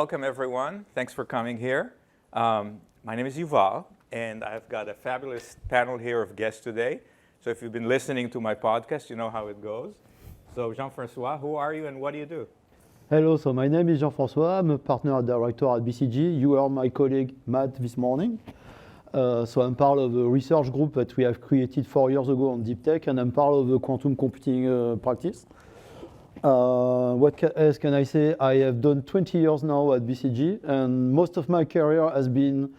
welcome everyone. Thanks for coming here. My name is Yuval, and I've got a fabulous panel here of guests today. So if you've been listening to my podcast, you know how it goes. So Jean-Francois, who are you and what do you do? Hello, so my name is Jean-Francois. I'm a partner at Directorate at BCG. You are my colleague Matt this morning. So I'm part of a research group that we have created 4 years ago on deep tech, and I'm part of the quantum computing practice. What else can I say? I have done 20 years now at BCG, and most of my career has been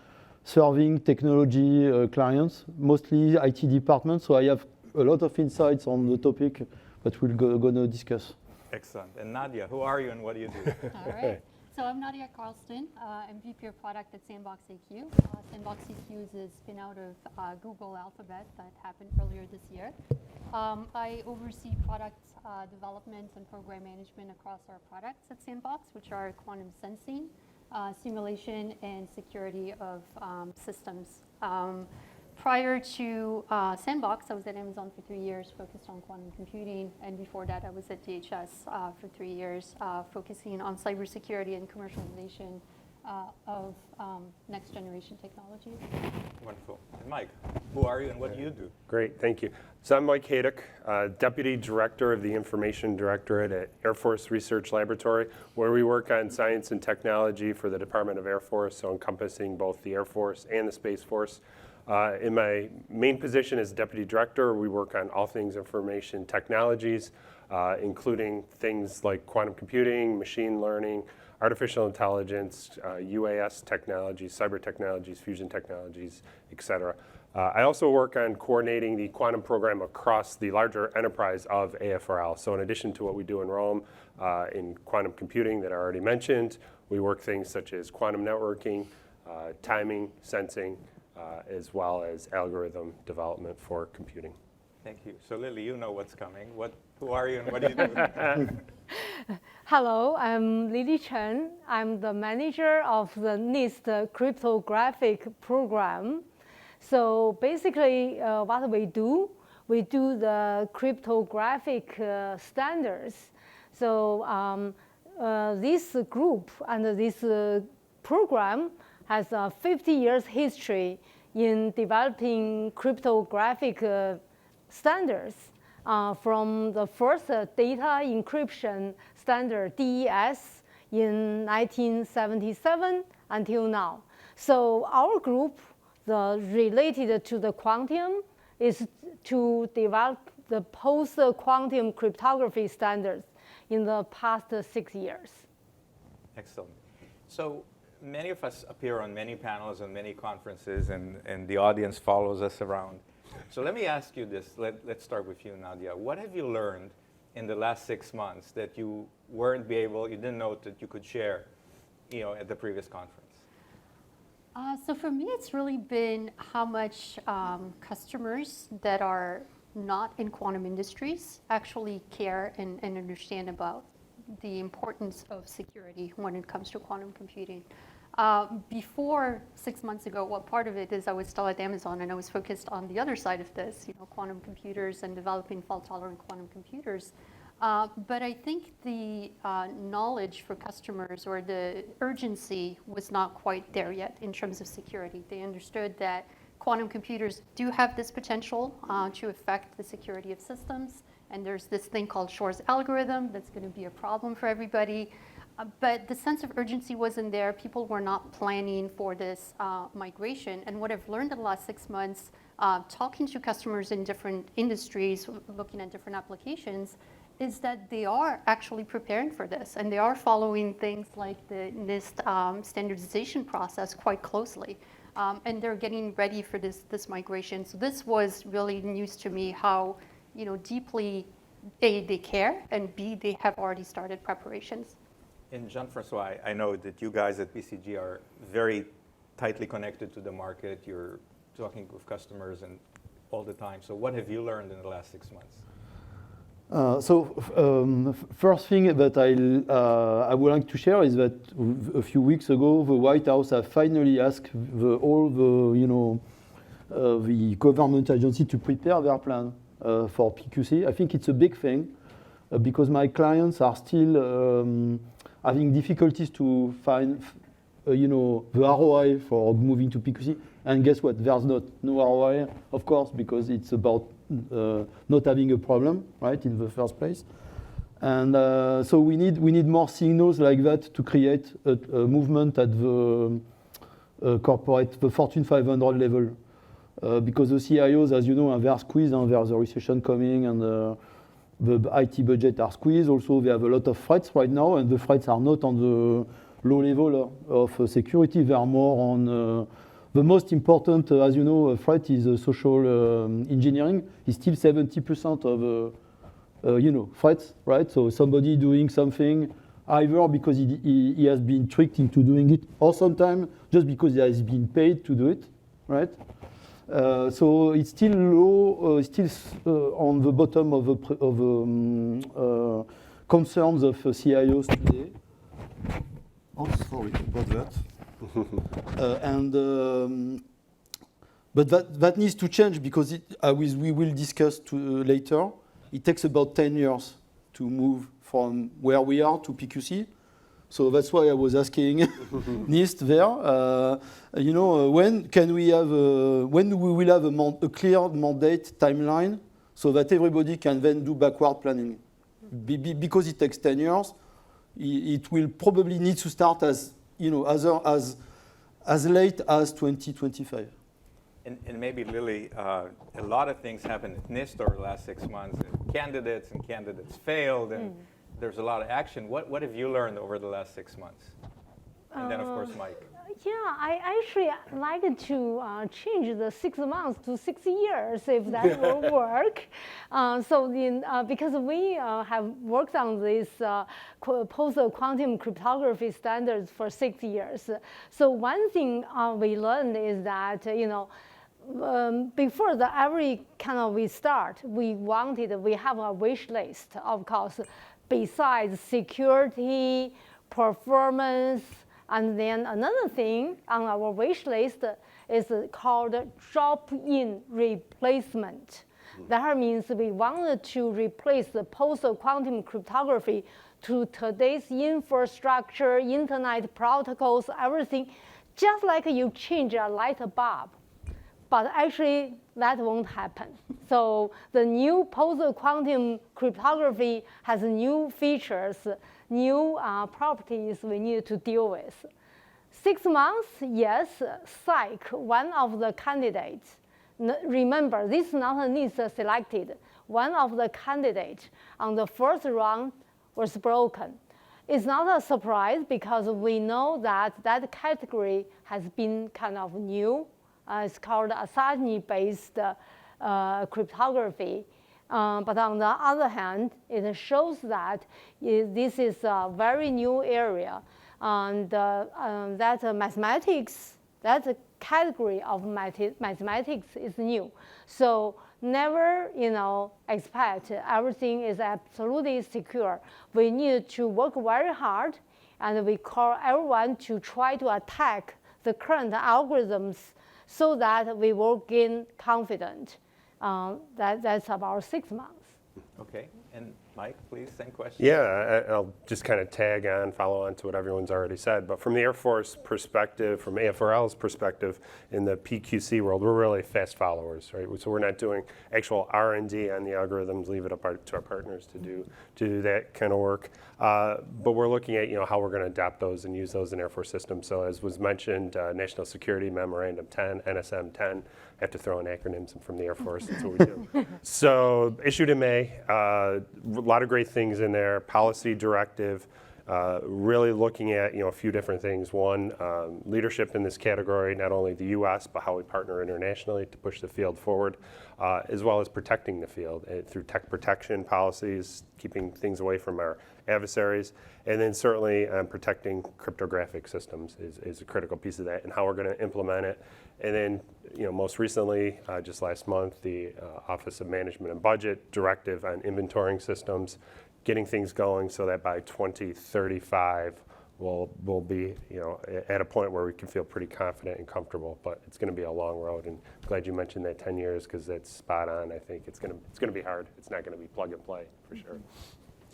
serving technology clients, mostly IT departments. So I have a lot of insights on the topic that we're going to discuss. Excellent. And Nadia, who are you and what do you do? All right. So I'm Nadia Carlsten. I'm VP of Product at SandboxAQ. SandboxAQ is a spin out of Google Alphabet that happened earlier this year. I oversee product development and program management across our products at Sandbox, which are quantum sensing, simulation, and security of systems. Prior to Sandbox, I was at Amazon for 3 years, focused on quantum computing, and before that I was at DHS for 3 years, focusing on cybersecurity and commercialization of next generation technologies. Wonderful. And Mike, who are you and what do you do? Great, thank you. So I'm Mike Hayduk, Deputy Director of the Information Directorate at Air Force Research Laboratory, where we work on science and technology for the Department of Air Force, so encompassing both the Air Force and the Space Force. In my main position as Deputy Director, we work on all things information technologies, including things like quantum computing, machine learning, artificial intelligence, UAS technologies, cyber technologies, fusion technologies, et cetera. I also work on coordinating the quantum program across the larger enterprise of AFRL. So in addition to what we do in Rome in quantum computing that I already mentioned, we work things such as quantum networking, timing, sensing, as well as algorithm development for computing. Thank you. So Lily, you know what's coming. Who are you and what do you do? Hello, I'm Lily Chen. I'm the manager of the NIST Cryptographic program. So basically what we do the cryptographic standards. So this group and this program has a 50 years history in developing cryptographic standards from the first data encryption standard, DES, in 1977 until now. So our group, related to the quantum, is to develop the post-quantum cryptography standards in the past 6 years. Excellent. So many of us appear on many panels and many conferences, and the audience follows us around. So let me ask you this. Let's start with you, Nadia. What have you learned in the last 6 months that you you didn't know that you could share, at the previous conference? So for me, it's really been how much customers that are not in quantum industries actually care and understand about the importance of security when it comes to quantum computing. Before 6 months ago, well, part of it is I was still at Amazon and I was focused on the other side of this, quantum computers and developing fault-tolerant quantum computers. But I think the knowledge for customers or the urgency was not quite there yet in terms of security. They understood that quantum computers do have this potential to affect the security of systems. And there's this thing called Shor's algorithm that's going to be a problem for everybody. But the sense of urgency wasn't there. People were not planning for this migration. And what I've learned in the last 6 months, talking to customers in different industries, looking at different applications, is that they are actually preparing for this. And they are following things like the NIST standardization process quite closely. And they're getting ready for this migration. So this was really news to me, how deeply A, they care, and B, they have already started preparations. And Jean-Francois, I know that you guys at BCG are very tightly connected to the market. You're talking with customers and all the time. So what have you learned in the last 6 months? First thing that I would like to share is that a few weeks ago, the White House have finally asked all the government agencies to prepare their plan for PQC. I think it's a big thing because my clients are still having difficulties to find, the ROI for moving to PQC. And guess what? There's no ROI, of course, because it's about not having a problem, right, in the first place. And so we need more signals like that to create a movement at the the Fortune 500 level. Because the CIOs, as you know, they are squeezed, and there's a recession coming, and the IT budget are squeezed. Also, they have a lot of threats right now, and the threats are not on the low level of security. They are more on the most important, as you know, threat is social engineering. It's still 70% of threats, right? So somebody doing something either because he has been tricked into doing it, or sometimes just because he has been paid to do it, right? So it's still low, still on the bottom of concerns of CIOs today. Oh, sorry about that. But that needs to change because we will discuss later. It takes about 10 years to move from where we are to PQC. So that's why I was asking NIST there. When can we have when we will have a clear mandate timeline so that everybody can then do backward planning? Because it takes 10 years, it will probably need to start as late as 2025. And maybe, Lily, a lot of things happened at NIST over the last 6 months. Candidates failed, and there's a lot of action. What have you learned over the last 6 months? And then, of course, Mike. Yeah, I actually like to change the 6 months to 6 years if that will work. Because we have worked on this post-quantum cryptography standards for 6 years. So one thing we learned is that, before every we start, we have a wish list, of course, besides security, performance. And then another thing on our wish list is called drop-in replacement. That means we wanted to replace the post-quantum cryptography to today's infrastructure, internet protocols, everything, just like you change a light bulb. But actually, that won't happen. So the new post-quantum cryptography has new features, new properties we need to deal with. 6 months, yes, Psych, one of the candidates. Remember, this is not a NIST selected. One of the candidates on the first round was broken. It's not a surprise because we know that that category has been kind of new. It's called assignee-based cryptography. But on the other hand, it shows that this is a very new area, and that mathematics, that category of mathematics is new. So never, expect everything is absolutely secure. We need to work very hard, and we call everyone to try to attack the current algorithms so that we will gain confidence. That's about 6 months. Okay, and Mike, please, same question. Yeah, I'll just kind of tag on, follow on to what everyone's already said. But from the Air Force perspective, from AFRL's perspective, in the PQC world, we're really fast followers, right? So we're not doing actual R&D on the algorithms, leave it up to our partners to do that kind of work. But we're looking at how we're going to adapt those and use those in Air Force systems. So as was mentioned, National Security Memorandum 10, NSM 10. I have to throw in acronyms from the Air Force. That's what we do. So issued in May, a lot of great things in there. Policy directive, really looking at a few different things. One, leadership in this category, not only the U.S., but how we partner internationally to push the field forward, as well as protecting the field through tech protection policies, keeping things away from our adversaries, and then certainly protecting cryptographic systems is a critical piece of that, and how we're going to implement it. And then, most recently, just last month, the Office of Management and Budget directive on inventorying systems, getting things going so that by 2035 we'll be at a point where we can feel pretty confident and comfortable. But it's going to be a long road, and I'm glad you mentioned that 10 years because that's spot on. I think it's going to be hard. It's not going to be plug and play for sure.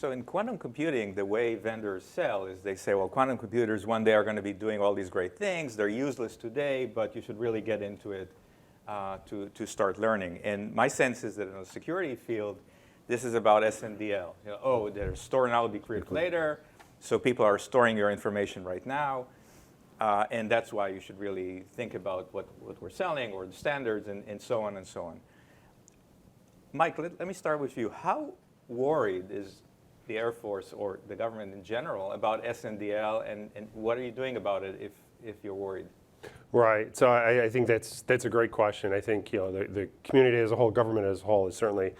So in quantum computing, the way vendors sell is they say, well, quantum computers one day are going to be doing all these great things. They're useless today, but you should really get into it to start learning. And my sense is that in the security field, this is about SNDL. You know, oh, they're stored now, decrypt later. So people are storing your information right now. And that's why you should really think about what we're selling or the standards and so on and so on. Mike, let me start with you. How worried is the Air Force or the government in general about SNDL, and what are you doing about it if you're worried? Right. So I think that's a great question. I think the community as a whole, government as a whole, is certainly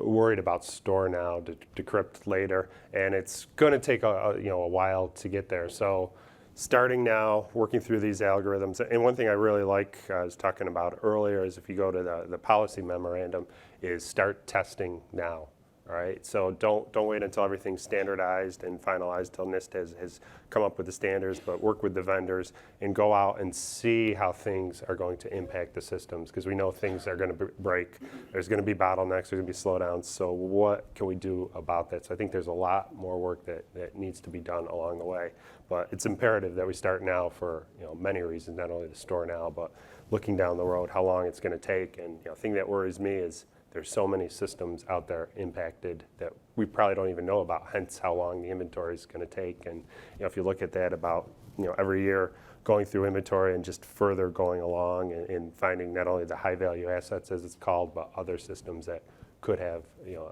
worried about store now, decrypt later, and it's going to take a while to get there. So starting now, working through these algorithms, and one thing I really like, I was talking about earlier, is if you go to the policy memorandum, is start testing now. All right, so don't wait until everything's standardized and finalized till NIST has come up with the standards, but work with the vendors and go out and see how things are going to impact the systems, because we know things are going to break. There's going to be bottlenecks, there's going to be slowdowns, so what can we do about that? So I think there's a lot more work that needs to be done along the way, but it's imperative that we start now for many reasons, not only to store now, but looking down the road, how long it's going to take. And the thing that worries me is there's so many systems out there impacted that we probably don't even know about, hence how long the inventory is going to take. And if you look at that about every year going through inventory and just further going along and finding not only the high value assets as it's called, but other systems that could have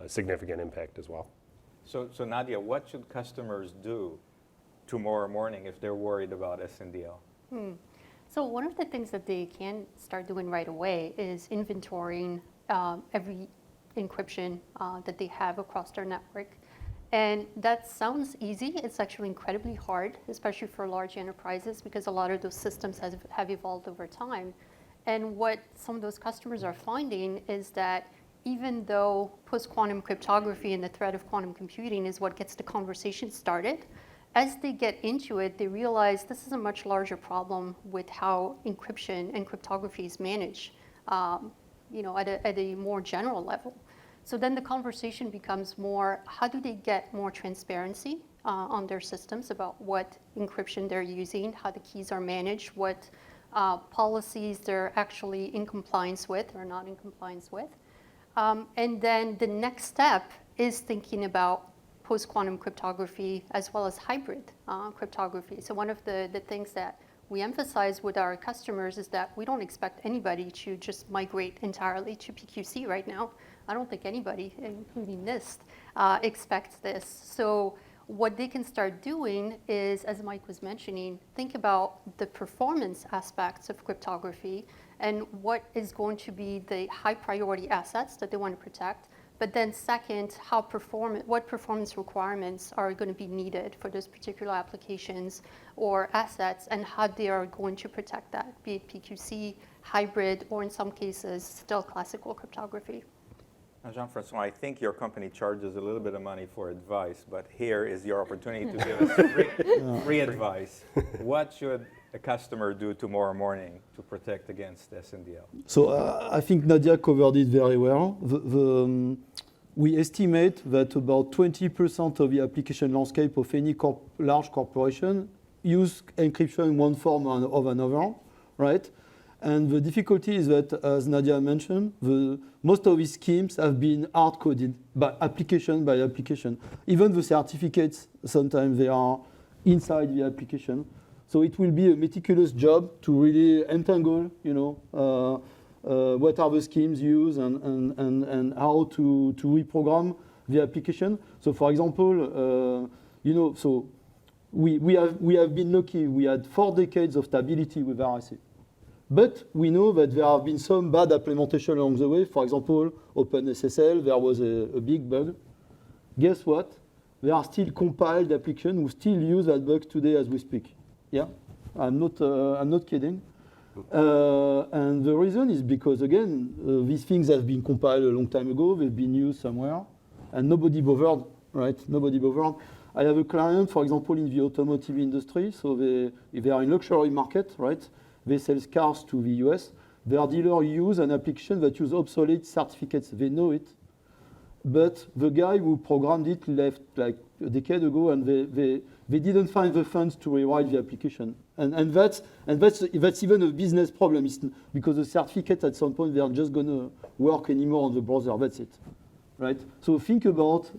a significant impact as well. So Nadia, what should customers do tomorrow morning if they're worried about SNDL? So one of the things that they can start doing right away is inventorying every encryption that they have across their network. And that sounds easy. It's actually incredibly hard, especially for large enterprises, because a lot of those systems have evolved over time. And what some of those customers are finding is that even though post-quantum cryptography and the threat of quantum computing is what gets the conversation started, as they get into it, they realize this is a much larger problem with how encryption and cryptography is managed. At a more general level. So then the conversation becomes more, how do they get more transparency on their systems about what encryption they're using, how the keys are managed, what policies they're actually in compliance with or not in compliance with. And then the next step is thinking about post-quantum cryptography as well as hybrid cryptography. So one of the things that we emphasize with our customers is that we don't expect anybody to just migrate entirely to PQC right now. I don't think anybody, including NIST, expects this. So what they can start doing is, as Mike was mentioning, think about the performance aspects of cryptography and what is going to be the high priority assets that they want to protect. But then second, what performance requirements are going to be needed for those particular applications or assets, and how they are going to protect that, be it PQC, hybrid, or in some cases, still classical cryptography. Now, Jean-Francois, I think your company charges a little bit of money for advice, but here is your opportunity to give us free advice. What should a customer do tomorrow morning to protect against SNDL? So I think Nadia covered it very well. We estimate that about 20% of the application landscape of any large corporation use encryption in one form or another, right? And the difficulty is that, as Nadia mentioned, most of these schemes have been hard-coded by application. Even the certificates, sometimes they are inside the application. So it will be a meticulous job to really entangle, what are the schemes used and how to reprogram the application. So for example, so we have been lucky. We had 4 decades of stability with RSA. But we know that there have been some bad implementation along the way. For example, OpenSSL, there was a big bug. Guess what? There are still compiled applications who still use that bug today as we speak. Yeah, I'm not kidding. And the reason is because, again, these things have been compiled a long time ago. They've been used somewhere, and nobody bothered, right? Nobody bothered. I have a client, for example, in the automotive industry. So they are in luxury market, right? They sell cars to the US. Their dealer use an application that uses obsolete certificates. They know it. but the guy who programmed it left like a decade ago, and they didn't find the funds to rewrite the application. And that's even a business problem, because the certificate at some point they are just going to work anymore on the browser. That's it, right? So think about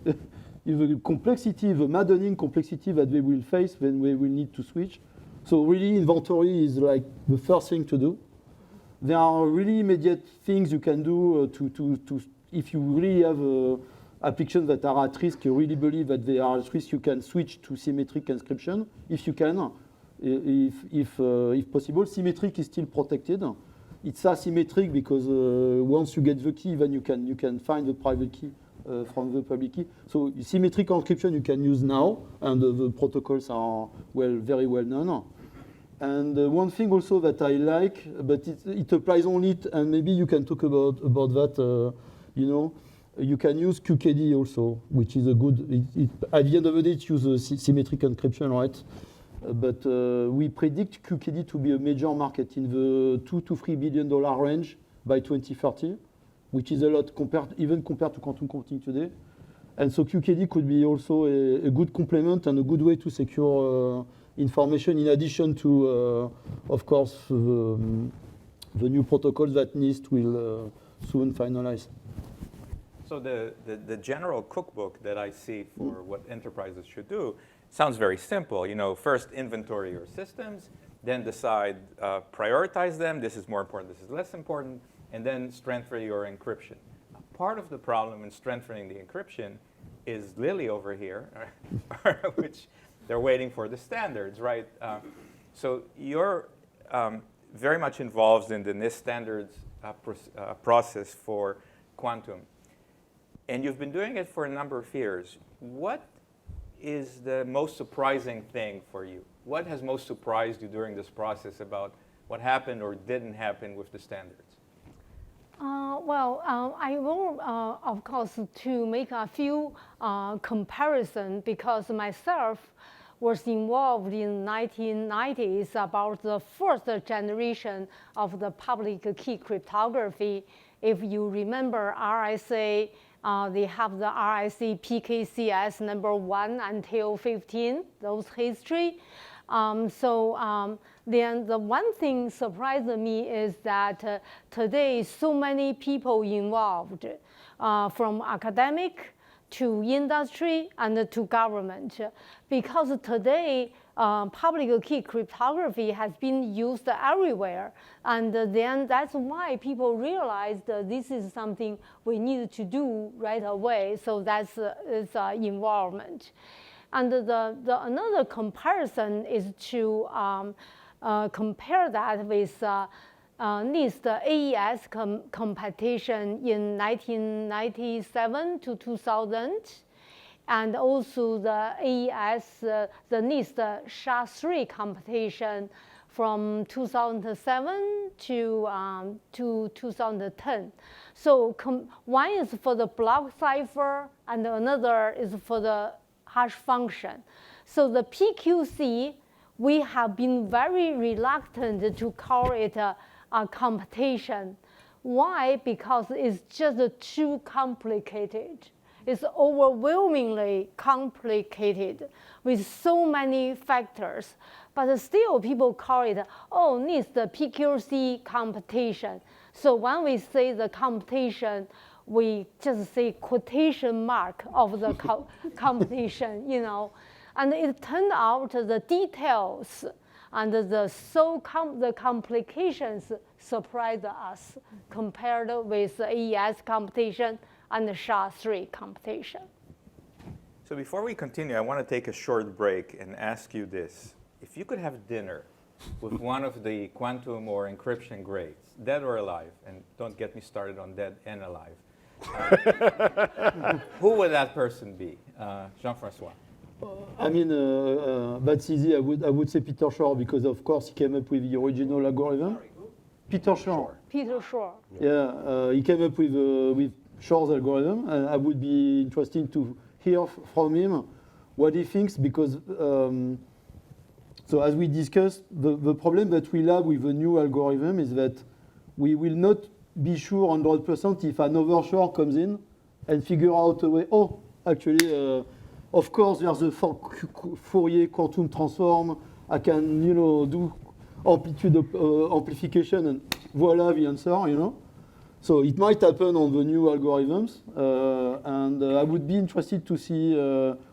the complexity, the maddening complexity that they will face when we will need to switch. So really, inventory is like the first thing to do. There are really immediate things you can do to if you really have applications that are at risk, you really believe that they are at risk, you can switch to symmetric encryption if you can. If possible, symmetric is still protected. It's asymmetric because once you get the key, then you can find the private key from the public key. So symmetric encryption you can use now, and the protocols are very well known. And one thing also that I like, but it applies only, and maybe you can talk about that. You can use QKD also, which is a good. At the end of the day, it uses symmetric encryption, right? But we predict QKD to be a major market in the $2 to $3 billion range by 2030, which is a lot even compared to quantum computing today. And so QKD could be also a good complement and a good way to secure information, in addition to, of course, the new protocols that NIST will soon finalize. So the general cookbook that I see for what enterprises should do sounds very simple. First inventory your systems, then decide, prioritize them. This is more important, this is less important, and then strengthen your encryption. Part of the problem in strengthening the encryption is Lily over here, which they're waiting for the standards, right? So you're very much involved in the NIST standards process for quantum. And you've been doing it for a number of years. What is the most surprising thing for you? What has most surprised you during this process about what happened or didn't happen with the standards? I will, of course, to make a few comparisons, because myself was involved in 1990s about the first generation of the public key cryptography. If you remember RSA, they have the RSA PKCS number 1 until 15, those history. Then the one thing surprised me is that today so many people involved, from academic to industry and to government, because today public key cryptography has been used everywhere, and then that's why people realized this is something we need to do right away. So that's involvement. And another comparison is to compare that with NIST AES competition in 1997 to 2000, and also the AES, the NIST SHA-3 competition from 2007 to 2010. So one is for the block cipher, and another is for the hash function. So the PQC, we have been very reluctant to call it a competition. Why? Because it's just too complicated. It's overwhelmingly complicated with so many factors. But still people call it, NIST PQC competition. So when we say the competition, we just say quotation mark of the competition, And it turned out the details and the complications surprised us compared with the AES competition and the SHA-3 competition. So before we continue, I want to take a short break and ask you this. If you could have dinner with one of the quantum or encryption greats, dead or alive, and don't get me started on dead and alive, who would that person be? Jean-Francois. I mean, that's easy. I would say Peter Shor, because of course he came up with the original algorithm. Peter Shor. Peter Shor. Yeah, he came up with Shor's algorithm, and I would be interested to hear from him what he thinks, because so as we discussed, the problem that we'll have with the new algorithm is that we will not be sure 100% if another Shor comes in and figure out a way. Oh, actually, of course, there's a Fourier quantum transform. I can, do amplitude amplification, and voila the answer, So it might happen on the new algorithms, and I would be interested to see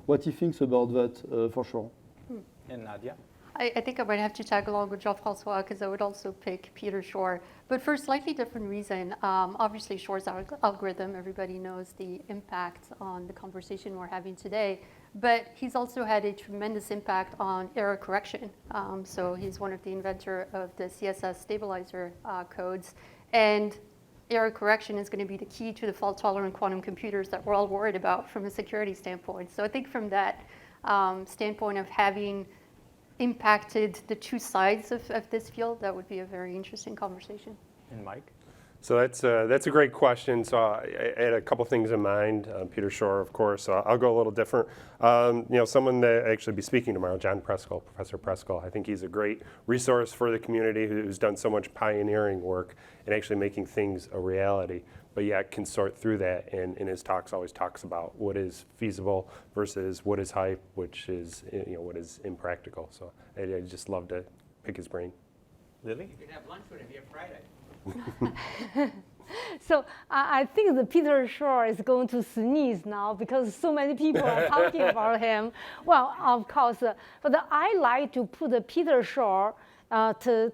what he thinks about that for sure. And Nadia? I think I might have to tag along with Jean-Francois because I would also pick Peter Shor, but for a slightly different reason. Obviously, Shor's algorithm, everybody knows the impact on the conversation we're having today, but he's also had a tremendous impact on error correction. So he's one of the inventor of the CSS stabilizer codes, and error correction is going to be the key to the fault-tolerant quantum computers that we're all worried about from a security standpoint. So I think from that standpoint of having impacted the two sides of this field, that would be a very interesting conversation. And Mike? So that's a great question. So I had a couple things in mind. Peter Shor, of course. So I'll go a little different. Someone that actually be speaking tomorrow, John Preskill, Professor Preskill. I think he's a great resource for the community who's done so much pioneering work in actually making things a reality, but yet can sort through that. And in his talks, always talks about what is feasible versus what is hype, which is what is impractical. So I just love to pick his brain. Lily? You can have lunch with him here Friday. So I think the Peter Shor is going to sneeze now because so many people are talking about him. Well, of course, but I like to put the Peter Shor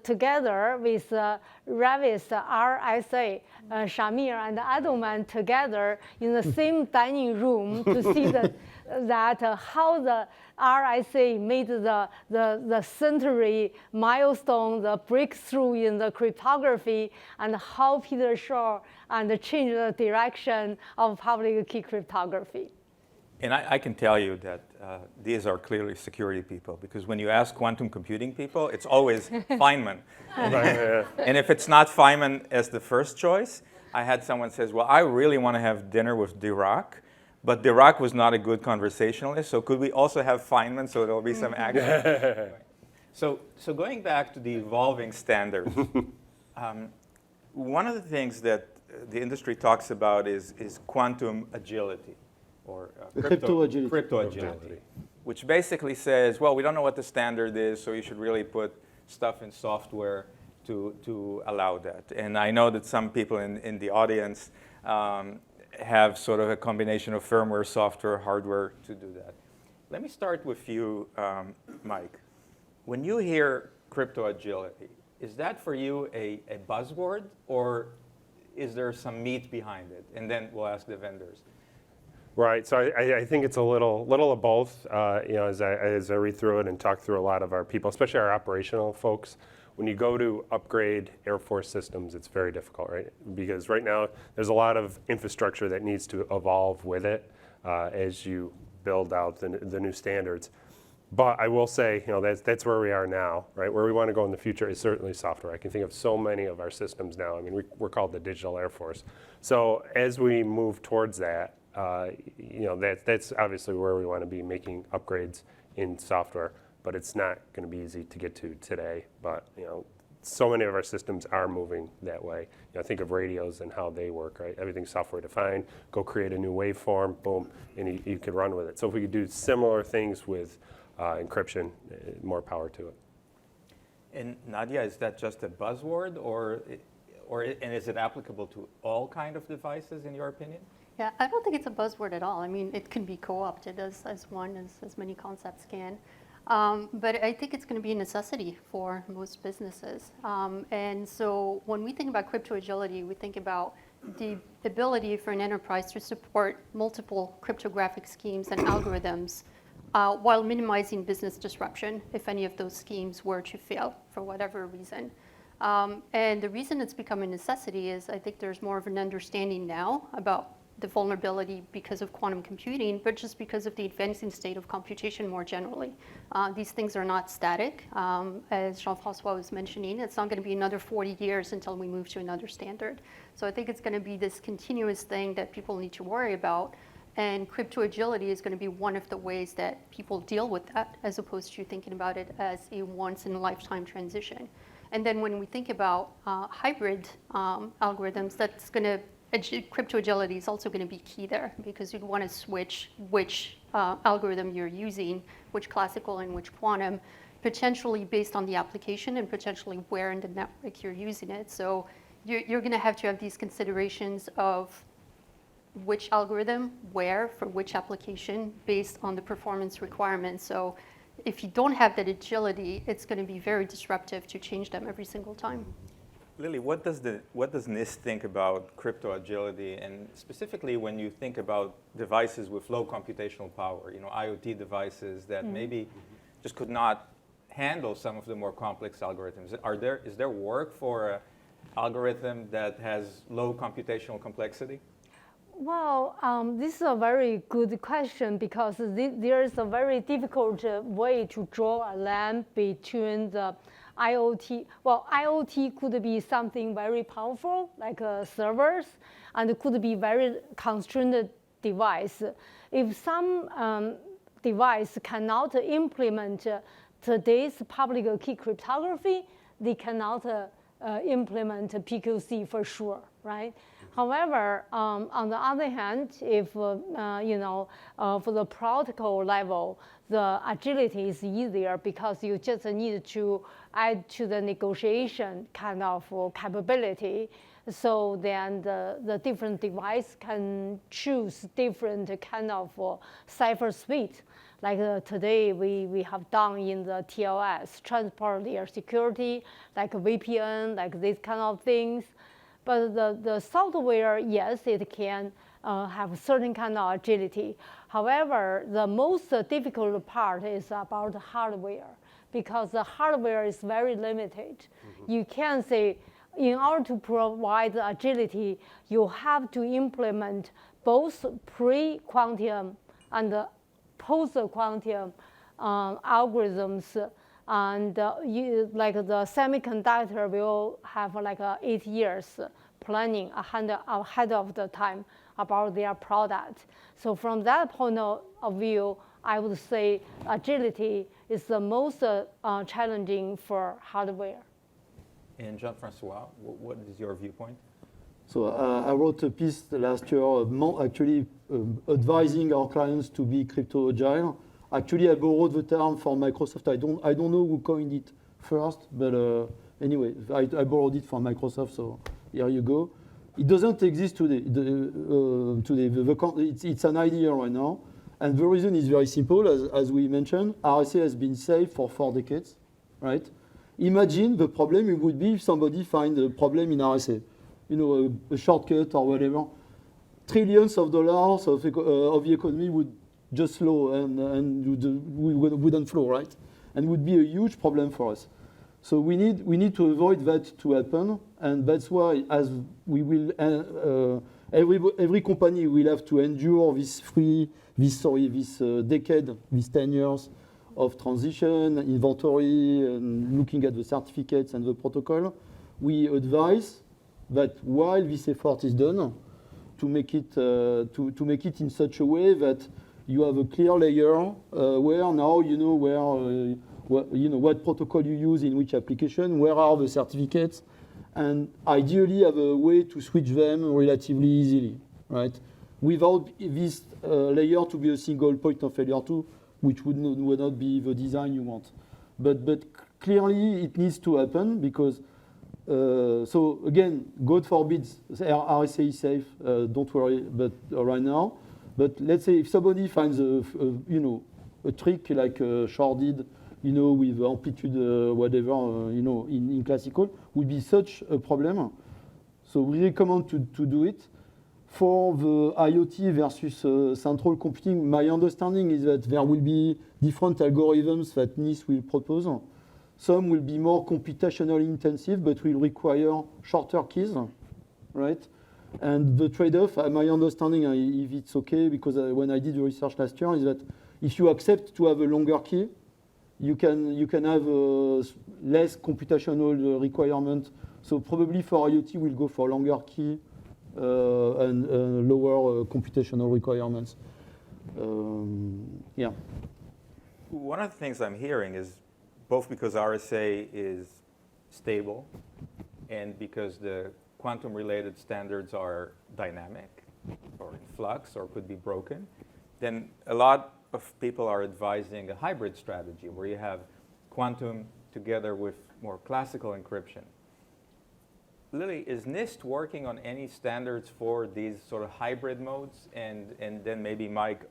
together with Ravis, RSA, Shamir, and Adelman together in the same dining room to see how the RSA made the century milestone, the breakthrough in the cryptography, and how Peter Shor and changed the direction of public key cryptography. And I can tell you that these are clearly security people, because when you ask quantum computing people, it's always Feynman. And if it's not Feynman as the first choice, I had someone says, well, I really want to have dinner with Dirac, but Dirac was not a good conversationalist, so could we also have Feynman so there'll be some action? So going back to the evolving standards, one of the things that the industry talks about is quantum agility, or crypto agility. Crypto agility, which basically says, well, we don't know what the standard is, so you should really put stuff in software to allow that. And I know that some people in the audience have sort of a combination of firmware, software, hardware to do that. Let me start with you, Mike. When you hear crypto agility, is that for you a buzzword, or is there some meat behind it? And then we'll ask the vendors. Right. So I think it's a little of both. As I read through it and talk through a lot of our people, especially our operational folks, when you go to upgrade Air Force systems, it's very difficult, right? Because right now there's a lot of infrastructure that needs to evolve with it as you build out the new standards. But I will say, that's where we are now, right? Where we want to go in the future is certainly software. I can think of so many of our systems now. I mean, we're called the Digital Air Force. So as we move towards that, that's obviously where we want to be making upgrades in software, but it's not going to be easy to get to today. But so many of our systems are moving that way. Think of radios and how they work, right? Everything's software defined. Go create a new waveform, boom, and you can run with it. So if we could do similar things with encryption, more power to it. And Nadia, is that just a buzzword, and is it applicable to all kind of devices, in your opinion? Yeah, I don't think it's a buzzword at all. I mean, it can be co-opted as many concepts can. But I think it's going to be a necessity for most businesses. And so when we think about crypto agility, we think about the ability for an enterprise to support multiple cryptographic schemes and algorithms while minimizing business disruption if any of those schemes were to fail for whatever reason. And the reason it's become a necessity is I think there's more of an understanding now about the vulnerability because of quantum computing, but just because of the advancing state of computation more generally. These things are not static. As Jean-Francois was mentioning, it's not going to be another 40 years until we move to another standard. So I think it's going to be this continuous thing that people need to worry about. And crypto agility is going to be one of the ways that people deal with that, as opposed to thinking about it as a once-in-a-lifetime transition. And then when we think about hybrid algorithms, that's going to crypto agility is also going to be key there because you'd want to switch which algorithm you're using, which classical and which quantum, potentially based on the application and potentially where in the network you're using it. So you're going to have these considerations of which algorithm, where, for which application, based on the performance requirements. So if you don't have that agility, it's going to be very disruptive to change them every single time. Lily, what does NIST think about crypto agility, and specifically when you think about devices with low computational power, IoT devices that maybe just could not handle some of the more complex algorithms? Is there work for an algorithm that has low computational complexity? Well, this is a very good question because there is a very difficult way to draw a line between the IoT. Well, IoT could be something very powerful, like servers, and it could be very constrained device. If some device cannot implement today's public key cryptography, they cannot implement PQC for sure, right? However, on the other hand, if for the protocol level, the agility is easier because you just need to add to the negotiation kind of capability. So then the different device can choose different kind of cipher suite. Like today we have done in the TLS, transport layer security, like VPN, like these kind of things. But the software, yes, it can have certain kind of agility. However, the most difficult part is about hardware because the hardware is very limited. You can say, in order to provide agility, you have to implement both pre-quantum and post-quantum algorithms. And like the semiconductor will have like 8 years planning ahead of the time about their product. So from that point of view, I would say agility is the most challenging for hardware. And Jean-Francois, what is your viewpoint? So I wrote a piece last year, actually advising our clients to be crypto agile. Actually, I borrowed the term from Microsoft. I don't know who coined it first, but anyway, I borrowed it from Microsoft. So here you go. It doesn't exist today. It's an idea right now, and the reason is very simple. As we mentioned, RSA has been safe for 4 decades, right? Imagine the problem it would be if somebody find a problem in RSA, a shortcut or whatever. Trillions of dollars of the economy would just slow and wouldn't flow, right? And would be a huge problem for us. So we need to avoid that to happen, and that's why as we will every company will have to endure this decade, these 10 years of transition, inventory, and looking at the certificates and the protocol. We advise that while this effort is done, to make it in such a way that you have a clear layer where now you know what protocol you use in which application, where are the certificates, and ideally have a way to switch them relatively easily, right? Without this layer to be a single point of failure too, which would not be the design you want. But clearly it needs to happen because so again, God forbid RSA is safe. Don't worry, but right now. But let's say if somebody finds a trick like Shor did, with amplitude whatever, in classical, would be such a problem. So we recommend to do it. For the IoT versus central computing, my understanding is that there will be different algorithms that NIST will propose. Some will be more computationally intensive, but will require shorter keys, right? And the trade-off, my understanding, if it's okay, because when I did the research last year, is that if you accept to have a longer key, you can have less computational requirement. So probably for IoT, we'll go for longer key and lower computational requirements. Yeah. One of the things I'm hearing is both because RSA is stable and because the quantum-related standards are dynamic or in flux or could be broken, then a lot of people are advising a hybrid strategy where you have quantum together with more classical encryption. Lily, is NIST working on any standards for these sort of hybrid modes? And then maybe Mike,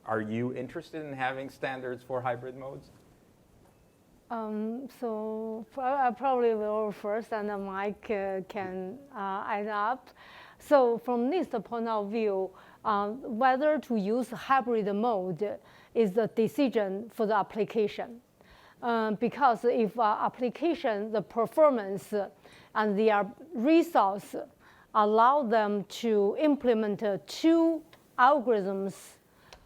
are you interested in having standards for hybrid modes? So I probably will first, and then Mike can add up. So from NIST point of view, whether to use hybrid mode is the decision for the application. Because if application, the performance and their resource allow them to implement two algorithms.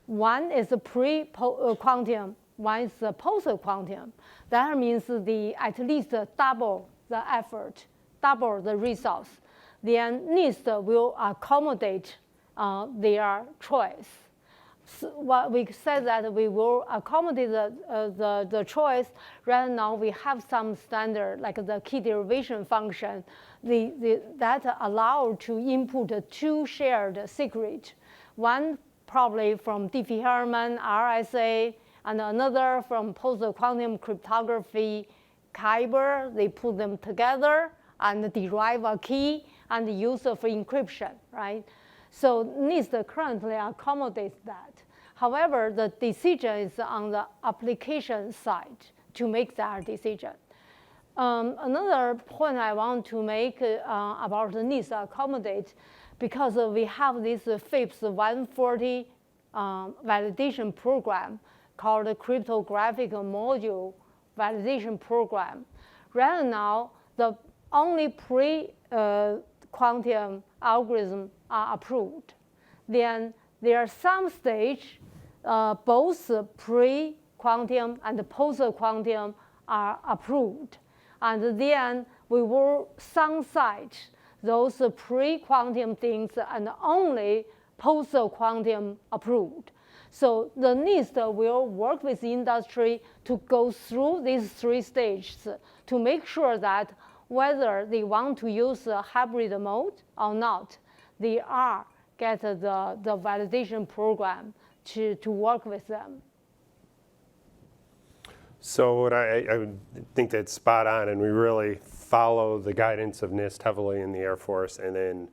One is pre-quantum, one is post-quantum. That means at least double the effort, double the resource. Then NIST will accommodate their choice. So what we said that we will accommodate the choice. Right now we have some standard like the key derivation function that allow to input two shared secret. One probably from Diffie-Hellman, RSA, and another from post-quantum cryptography, Kyber. They put them together and derive a key and use it for encryption, right? So NIST currently accommodates that. However, the decision is on the application side to make that decision. Another point I want to make about the NIST accommodate, because we have this FIPS 140 validation program called the Cryptographic Module Validation Program. Right now, the only pre-quantum algorithms are approved. Then there are some stage, both pre-quantum and post-quantum are approved. And then we will sunset those pre-quantum things and only post-quantum approved. So the NIST will work with the industry to go through these three stages to make sure that whether they want to use a hybrid mode or not, they are get the validation program to work with them. So what I think that's spot on, and we really follow the guidance of NIST heavily in the Air Force, and then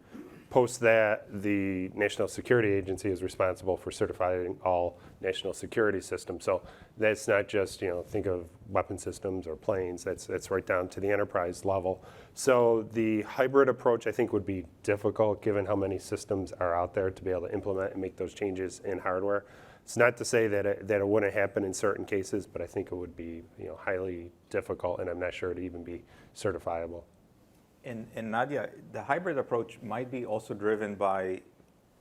post that, the National Security Agency is responsible for certifying all national security systems. So that's not just, think of weapon systems or planes, that's right down to the enterprise level. So the hybrid approach, I think, would be difficult given how many systems are out there to be able to implement and make those changes in hardware. It's not to say that it wouldn't happen in certain cases, but I think it would be highly difficult, and I'm not sure it'd even be certifiable. And Nadia, the hybrid approach might be also driven by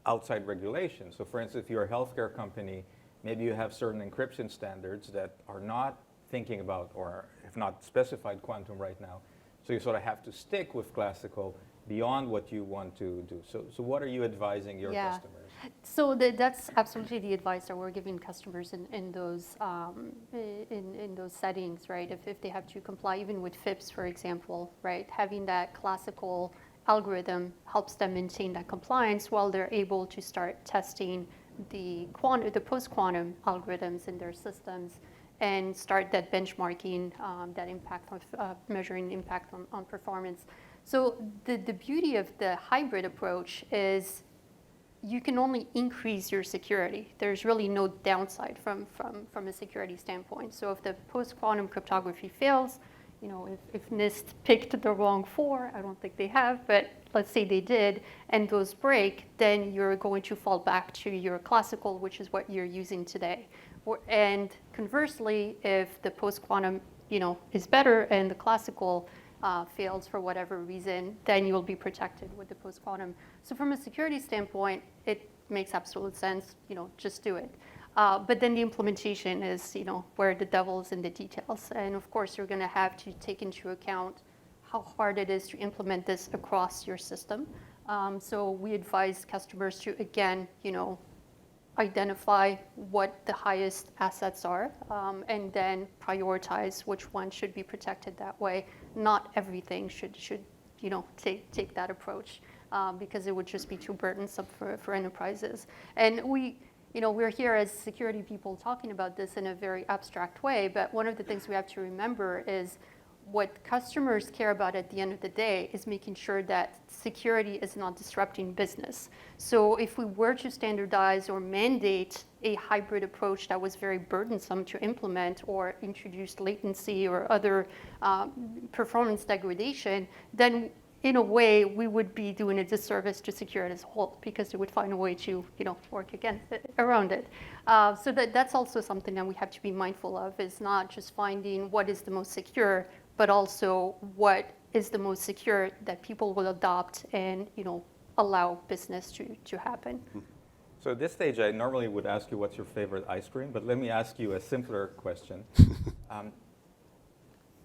outside regulation. So for instance, if you're a healthcare company, maybe you have certain encryption standards that are not thinking about or have not specified quantum right now. So you sort of have to stick with classical beyond what you want to do. So what are you advising your customers? So that's absolutely the advice that we're giving customers in those settings, right? If they have to comply, even with FIPS, for example, right? Having that classical algorithm helps them maintain that compliance while they're able to start testing the post-quantum algorithms in their systems and start that benchmarking, that impact of measuring impact on performance. So the beauty of the hybrid approach is you can only increase your security. There's really no downside from a security standpoint. So if the post-quantum cryptography fails, if NIST picked the wrong 4, I don't think they have, but let's say they did, and those break, then you're going to fall back to your classical, which is what you're using today. And conversely, if the post-quantum, is better and the classical fails for whatever reason, then you'll be protected with the post-quantum. So from a security standpoint, it makes absolute sense, just do it. But then the implementation is, where the devil's in the details. And of course, you're going to have to take into account how hard it is to implement this across your system. So we advise customers to, again, identify what the highest assets are, and then prioritize which one should be protected that way. Not everything should take that approach because it would just be too burdensome for enterprises. And we're here as security people talking about this in a very abstract way, but one of the things we have to remember is what customers care about at the end of the day is making sure that security is not disrupting business. So if we were to standardize or mandate a hybrid approach that was very burdensome to implement or introduced latency or other performance degradation, then in a way we would be doing a disservice to security as a whole because it would find a way to work around it. So that's also something that we have to be mindful of, is not just finding what is the most secure, but also what is the most secure that people will adopt and allow business to happen. So at this stage, I normally would ask you what's your favorite ice cream, but let me ask you a simpler question.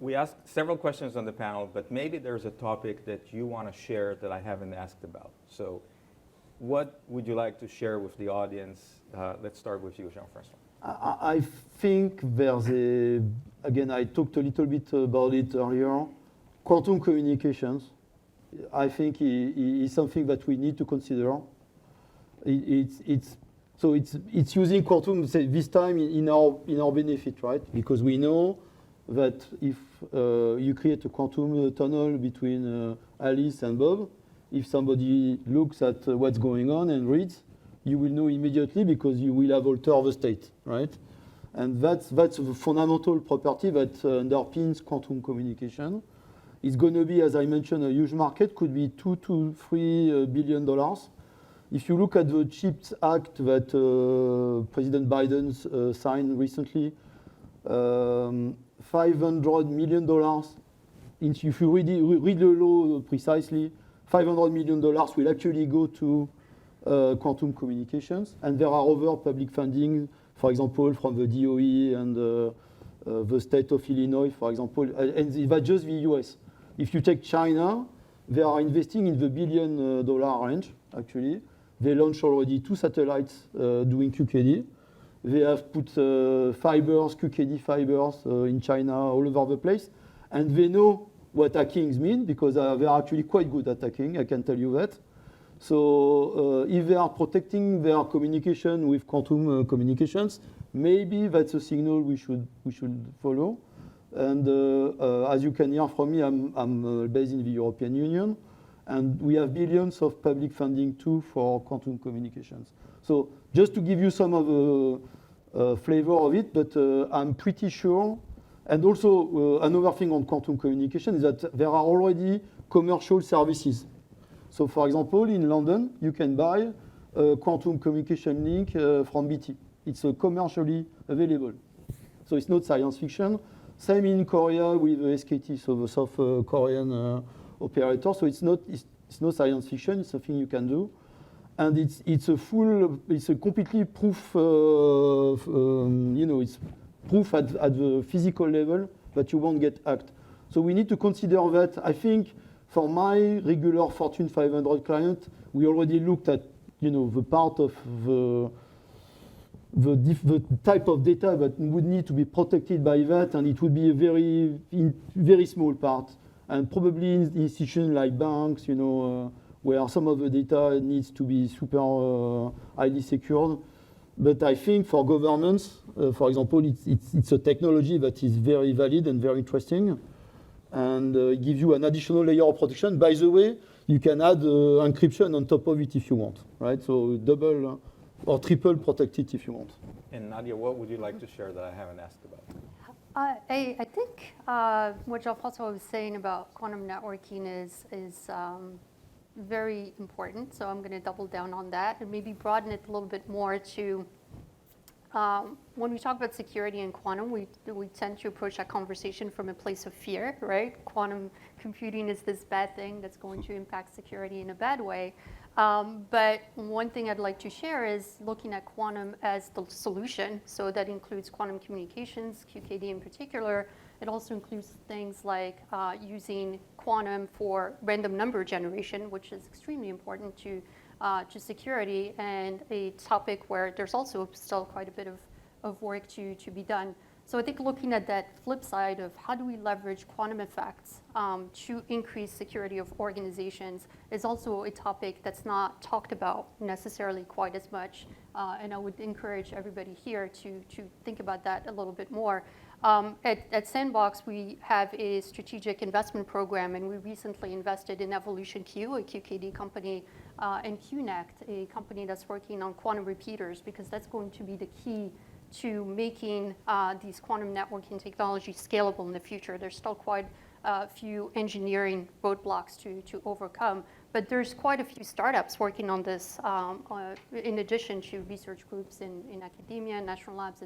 We asked several questions on the panel, but maybe there's a topic that you want to share that I haven't asked about. So what would you like to share with the audience? Let's start with you, Jean-Francois. I think there's again, I talked a little bit about it earlier, quantum communications. I think is something that we need to consider. It's using quantum this time in our benefit, right? Because we know that if you create a quantum tunnel between Alice and Bob, if somebody looks at what's going on and reads, you will know immediately because you will have altered the state, right? And that's a fundamental property that underpins quantum communication. It's going to be, as I mentioned, a huge market, could be $2 to $3 billion. If you look at the CHIPS Act that President Biden signed recently, $500 million, if you read the law precisely, $500 million will actually go to quantum communications. And there are other public funding, for example, from the DOE and the state of Illinois, for example, and that's just the US. If you take China, they are investing in the $1 billion range, actually. They launched already 2 satellites doing QKD. They have put fibers, QKD fibers in China all over the place. And they know what hackings mean because they are actually quite good at hacking, I can tell you that. So if they are protecting their communication with quantum communications, maybe that's a signal we should follow. And as you can hear from me, I'm based in the European Union, and we have billions of public funding too for quantum communications. So just to give you some of the flavor of it, but I'm pretty sure. And also another thing on quantum communication is that there are already commercial services. So for example, in London, you can buy a quantum communication link from BT. It's commercially available. So it's not science fiction. Same in Korea with SKT, so the South Korean operator. So it's not science fiction. It's something you can do, and it's a completely proof. It's proof at the physical level that you won't get hacked. So we need to consider that. I think for my regular Fortune 500 client, we already looked at the part of the type of data that would need to be protected by that, and it would be a very small part. And probably in institutions like banks, where some of the data needs to be super highly secured. But I think for governments, for example, it's a technology that is very valid and very interesting, and it gives you an additional layer of protection. By the way, you can add encryption on top of it if you want, right? So double or triple protected if you want. And Nadia, what would you like to share that I haven't asked about? I think what Jean-Francois was saying about quantum networking is very important. So I'm going to double down on that and maybe broaden it a little bit more to when we talk about security and quantum, we tend to approach that conversation from a place of fear, right? Quantum computing is this bad thing that's going to impact security in a bad way. But one thing I'd like to share is looking at quantum as the solution. So that includes quantum communications, QKD in particular. It also includes things like using quantum for random number generation, which is extremely important to security, and a topic where there's also still quite a bit of work to be done. So I think looking at that flip side of how do we leverage quantum effects to increase security of organizations is also a topic that's not talked about necessarily quite as much. And I would encourage everybody here to think about that a little bit more. At Sandbox, we have a strategic investment program, and we recently invested in Evolution Q, a QKD company, and QNect, a company that's working on quantum repeaters, because that's going to be the key to making these quantum networking technologies scalable in the future. There's still quite a few engineering roadblocks to overcome, but there's quite a few startups working on this in addition to research groups in academia, national labs,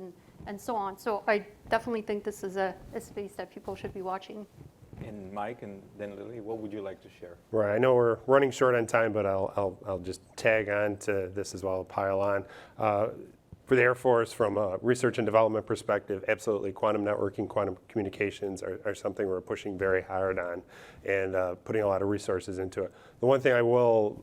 and so on. So I definitely think this is a space that people should be watching. And Mike and then Lily, what would you like to share? Right, I know we're running short on time, but I'll just tag on to this as well, pile on. For the Air Force, from a research and development perspective, absolutely, quantum networking, quantum communications are something we're pushing very hard on and putting a lot of resources into it. The one thing I will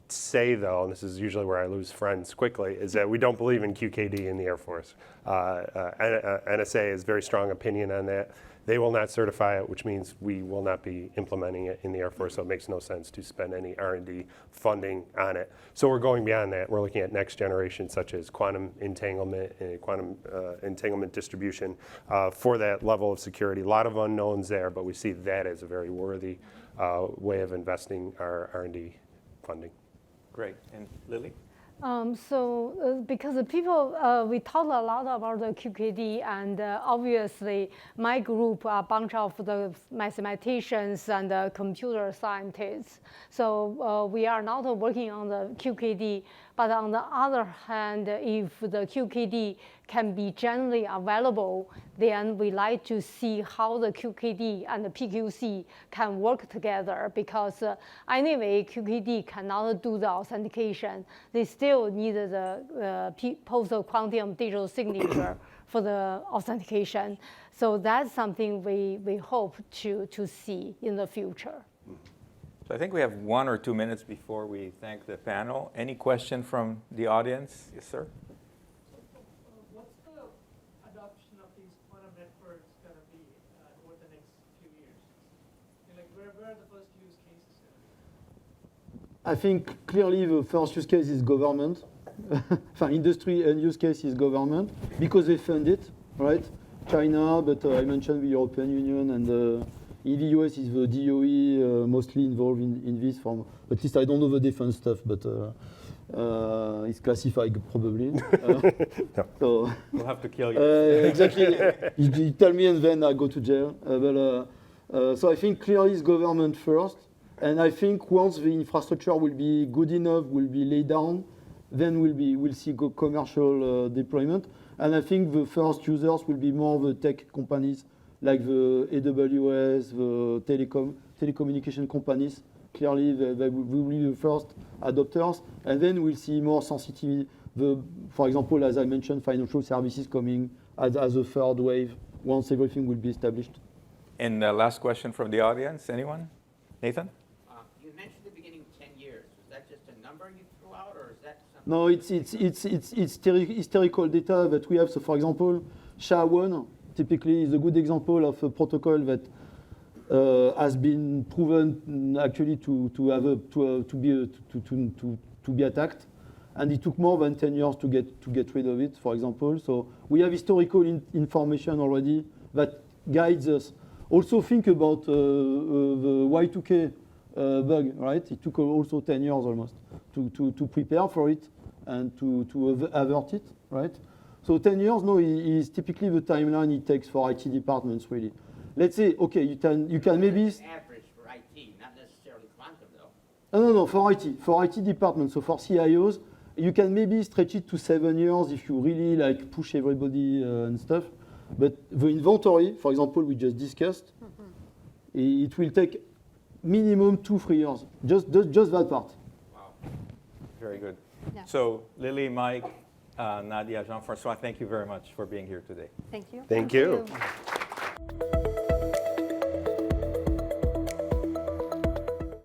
say, though, and this is usually where I lose friends quickly, is that we don't believe in QKD in the Air Force. NSA has very strong opinion on that. They will not certify it, which means we will not be implementing it in the Air Force, so it makes no sense to spend any R&D funding on it. So we're going beyond that. We're looking at next generation, such as quantum entanglement and quantum entanglement distribution for that level of security. A lot of unknowns there, but we see that as a very worthy way of investing our R&D funding. Great. And Lily? Because the people, we talked a lot about the QKD, and obviously my group are a bunch of the mathematicians and the computer scientists. So we are not working on the QKD, but on the other hand, if the QKD can be generally available, then we like to see how the QKD and the PQC can work together, because anyway, QKD cannot do the authentication. They still need the post-quantum digital signature for the authentication. So that's something we hope to see in the future. So I think we have 1 or 2 minutes before we thank the panel. Any question from the audience? Yes, sir? What's the adoption of these quantum networks going to be over the next few years? Like, where are the first use cases going to be? I think clearly the first use case is government. Industry and use case is government, because they fund it, right? China, but I mentioned the European Union, and in the US is the DOE mostly involved in this form. At least I don't know the defense stuff, but it's classified probably. So We'll have to kill you. exactly. You tell me and then I go to jail. So I think clearly it's government first. And I think once the infrastructure will be good enough, will be laid down, then we'll see commercial deployment. And I think the first users will be more the tech companies, like the AWS, the telecommunication companies. Clearly, they will be the first adopters. And then we'll see more sensitivity. For example, as I mentioned, financial services coming as a third wave once everything will be established. And last question from the audience, anyone? Nathan? You mentioned at the beginning 10 years. Was that just a number you threw out, or is that something? No, it's historical data that we have. So, for example, SHA-1 typically is a good example of a protocol that has been proven actually to be attacked, and it took more than 10 years to get rid of it, for example. So we have historical information already that guides us. Also think about the Y2K bug, right? It took also 10 years almost to prepare for it and to avert it, right? So 10 years, no, is typically the timeline it takes for IT departments, really. Let's say, okay, you can maybe... Average for IT, not necessarily quantum, though. No, for IT departments. So for CIOs, you can maybe stretch it to 7 years if you really like push everybody and stuff. But the inventory, for example, we just discussed, it will take minimum 2-3 years. Just that part. Wow. Very good. Yeah. So Lily, Mike, Nadia, Jean-Francois, thank you very much for being here today. Thank you. Thank you.